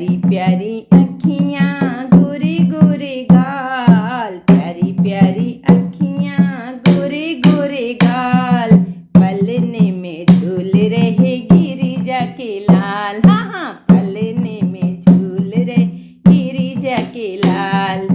प्यारी प्यारी अखियाँ गोरे गोरे गाल, प्यारी प्यारी अखियाँ गोरे गोरे गाल, पलने में झूल रहे गिरिजा के लाल। हाँ हाँ, पलने में झूल रहे गिरिजा के लाल।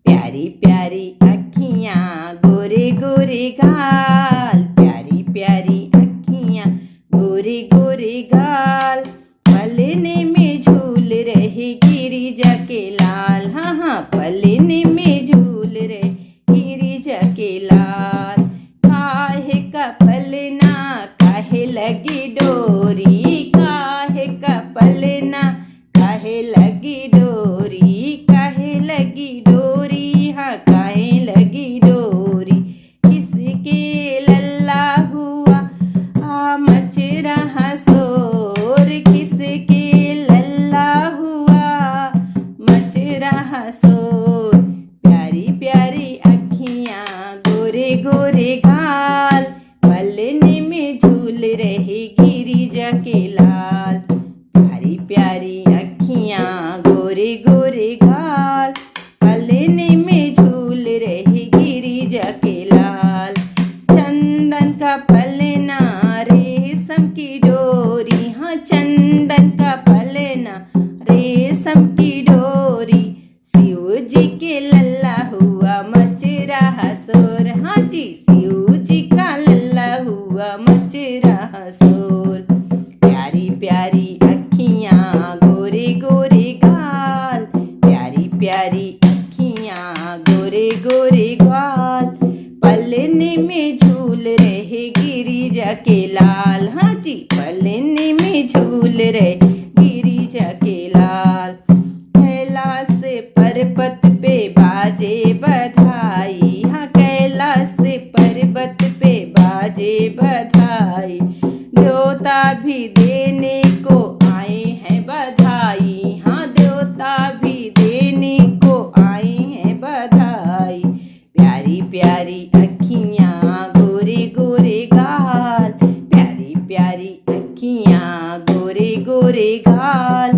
प्यारी प्यारी अखियाँ गोरे गोरे गाल, प्यारी प्यारी अखियाँ गोरे गोरे गाल, पलने में झूल रहे गिरिजा के लाल। हाँ हाँ, पलने में झूल रहे गिरिजा के लाल। काहे का पलना काहे लगी डोरी, काहे का पलना काहे लगी डोरी, काहे लगी डोरी, हाँ काहे लगी डोरी। किसके लल्ला हुआ मच रहा शोर, किसके लल्ला हुआ मच रहा शोर। प्यारी प्यारी अखियाँ गोरे गोरे गाल, पलने में झूल रहे गिरिजा के लाल। प्यारी प्यारी अखियाँ गोरे गोरे गाल, पलने में झूल रहे गिरिजा के लाल। चंदन का पलना रेशम की डोरी, हाँ चंदन का पलना रेशम की डोरी, शिव जी के लल्ला हुआ मच रहा शोर। हाँ जी, शिव जी का लल्ला हुआ मच रहा शोर। प्यारी प्यारी अखियाँ गोरे गोरे गाल, प्यारी प्यारी अखियाँ गोरे गोरे गाल, पलने में झूल रहे गिरिजा के लाल। हाँ जी, पलने में झूल रहे गिरिजा के लाल। कैलाश पर्वत पे बाजे बधाई, हाँ कैलाश पर्वत पे बाजे बधाई, देवता भी देने को आए हैं बधाई। हाँ देवता भी देने को आए हैं बधाई। प्यारी प्यारी अखियाँ गोरे गोरे गाल, प्यारी प्यारी अखियाँ गोरे गोरे गाल,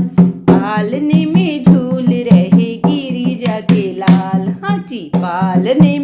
पालने में झूल रहे गिरिजा के लाल। हाँ जी, पालने